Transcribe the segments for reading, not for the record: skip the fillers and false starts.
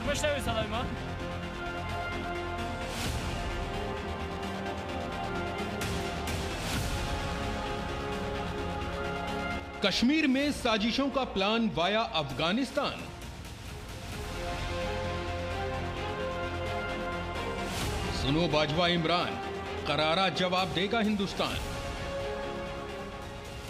Wish there was hello, man. Kashmir में साजिशों का प्लान वाया अफगानिस्तान। सुनो बाजवा इमरान, करारा जवाब देगा हिंदुस्तान।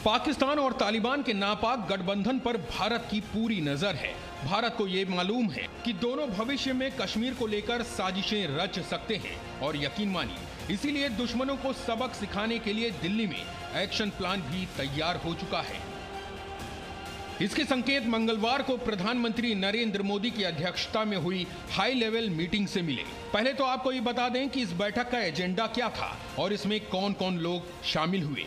पाकिस्तान और तालिबान के नापाक गठबंधन पर भारत की पूरी नजर है। भारत को यह मालूम है कि दोनों भविष्य में कश्मीर को लेकर साजिशें रच सकते हैं और यकीन मानिए इसीलिए दुश्मनों को सबक सिखाने के लिए दिल्ली में एक्शन प्लान भी तैयार हो चुका है। इसके संकेत मंगलवार को प्रधानमंत्री नरेंद्र मोदी की अध्यक्षता में हुई हाई लेवल मीटिंग से मिले। पहले तो आपको ये बता दें कि इस बैठक का एजेंडा क्या था और इसमें कौन कौन लोग शामिल हुए।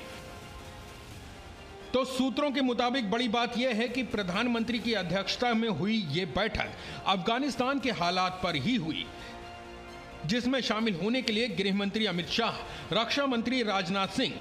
तो सूत्रों के मुताबिक बड़ी बात यह है कि प्रधानमंत्री की अध्यक्षता में हुई ये बैठक अफगानिस्तान के हालात पर ही हुई, जिसमें शामिल होने के लिए गृह मंत्री अमित शाह, रक्षा मंत्री राजनाथ सिंह,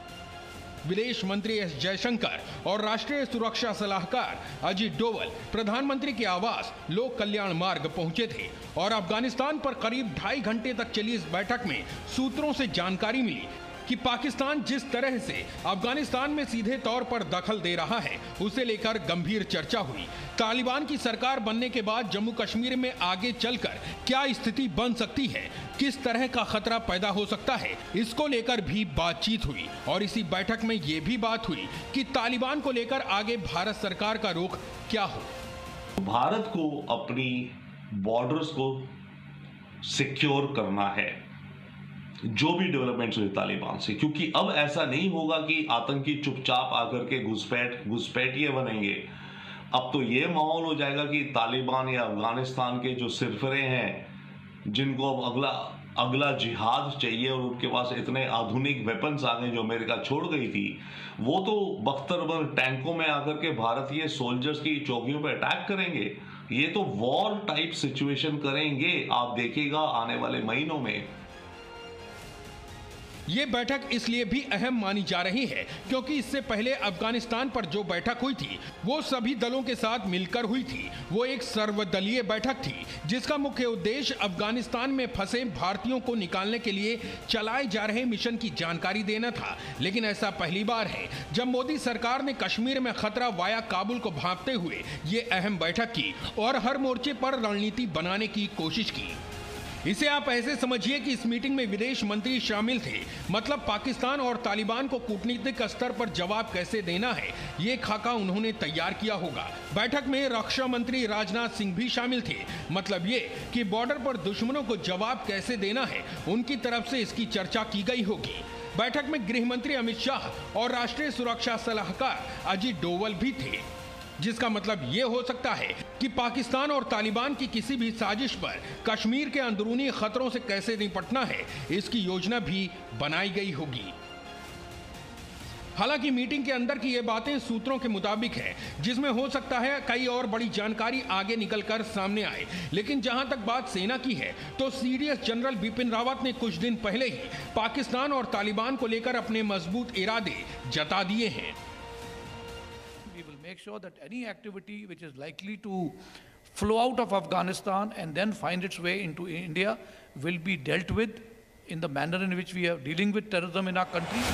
विदेश मंत्री एस जयशंकर और राष्ट्रीय सुरक्षा सलाहकार अजीत डोवल प्रधानमंत्री के आवास लोक कल्याण मार्ग पहुंचे थे। और अफगानिस्तान पर करीब 2.5 घंटे तक चली इस बैठक में सूत्रों से जानकारी मिली कि पाकिस्तान जिस तरह से अफगानिस्तान में सीधे तौर पर दखल दे रहा है उसे लेकर गंभीर चर्चा हुई। तालिबान की सरकार बनने के बाद जम्मू कश्मीर में आगे चलकर क्या स्थिति बन सकती है, किस तरह का खतरा पैदा हो सकता है, इसको लेकर भी बातचीत हुई। और इसी बैठक में ये भी बात हुई कि तालिबान को लेकर आगे भारत सरकार का रुख क्या हो। भारत को अपनी बॉर्डर्स को सिक्योर करना है जो भी डेवलपमेंट्स हुई तालिबान से, क्योंकि अब ऐसा नहीं होगा कि आतंकी चुपचाप आकर के घुसपैठिए बनेंगे। अब तो ये माहौल हो जाएगा कि तालिबान या अफगानिस्तान के जो सिरफरे हैं जिनको अब अगला जिहाद चाहिए और उनके पास इतने आधुनिक वेपन्स आ गए जो अमेरिका छोड़ गई थी, वो तो बख्तरबंद टैंकों में आकर के भारतीय सोल्जर्स की चौकियों पर अटैक करेंगे। ये तो वॉर टाइप सिचुएशन करेंगे, आप देखिएगा आने वाले महीनों में। ये बैठक इसलिए भी अहम मानी जा रही है क्योंकि इससे पहले अफगानिस्तान पर जो बैठक हुई थी वो सभी दलों के साथ मिलकर हुई थी। वो एक सर्वदलीय बैठक थी जिसका मुख्य उद्देश्य अफगानिस्तान में फंसे भारतीयों को निकालने के लिए चलाए जा रहे मिशन की जानकारी देना था। लेकिन ऐसा पहली बार है जब मोदी सरकार ने कश्मीर में खतरा वाया काबुल को भांपते हुए ये अहम बैठक की और हर मोर्चे पर रणनीति बनाने की कोशिश की। इसे आप ऐसे समझिए कि इस मीटिंग में विदेश मंत्री शामिल थे, मतलब पाकिस्तान और तालिबान को कूटनीतिक स्तर पर जवाब कैसे देना है ये खाका उन्होंने तैयार किया होगा। बैठक में रक्षा मंत्री राजनाथ सिंह भी शामिल थे, मतलब ये कि बॉर्डर पर दुश्मनों को जवाब कैसे देना है उनकी तरफ से इसकी चर्चा की गई होगी। बैठक में गृह मंत्री अमित शाह और राष्ट्रीय सुरक्षा सलाहकार अजीत डोवल भी थे, जिसका मतलब ये हो सकता है कि पाकिस्तान और तालिबान की किसी भी साजिश पर कश्मीर के अंदरूनी खतरों से कैसे निपटना है इसकी योजना भी बनाई गई होगी। हालांकि मीटिंग के अंदर की ये बातें सूत्रों के मुताबिक है, जिसमें हो सकता है कई और बड़ी जानकारी आगे निकलकर सामने आए। लेकिन जहां तक बात सेना की है तो सीडीएस जनरल बिपिन रावत ने कुछ दिन पहले ही पाकिस्तान और तालिबान को लेकर अपने मजबूत इरादे जता दिए हैं। Make sure that any activity which is likely to flow out of Afghanistan and then find its way into India will be dealt with in the manner in which we are dealing with terrorism in our country.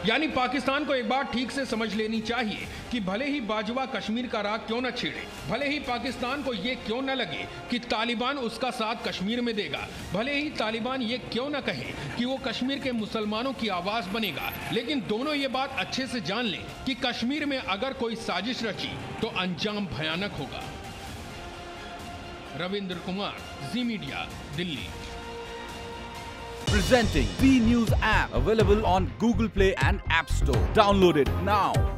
यानी पाकिस्तान को एक बात ठीक से समझ लेनी चाहिए कि भले ही बाजवा कश्मीर का राग क्यों न छेड़े, भले ही पाकिस्तान को ये क्यों न लगे कि तालिबान उसका साथ कश्मीर में देगा, भले ही तालिबान ये क्यों न कहे कि वो कश्मीर के मुसलमानों की आवाज बनेगा, लेकिन दोनों ये बात अच्छे से जान लें कि कश्मीर में अगर कोई साजिश रची तो अंजाम भयानक होगा। Ravindra Kumar, Zee media, Delhi. Presenting B News app, available on Google Play and App Store. Download it now.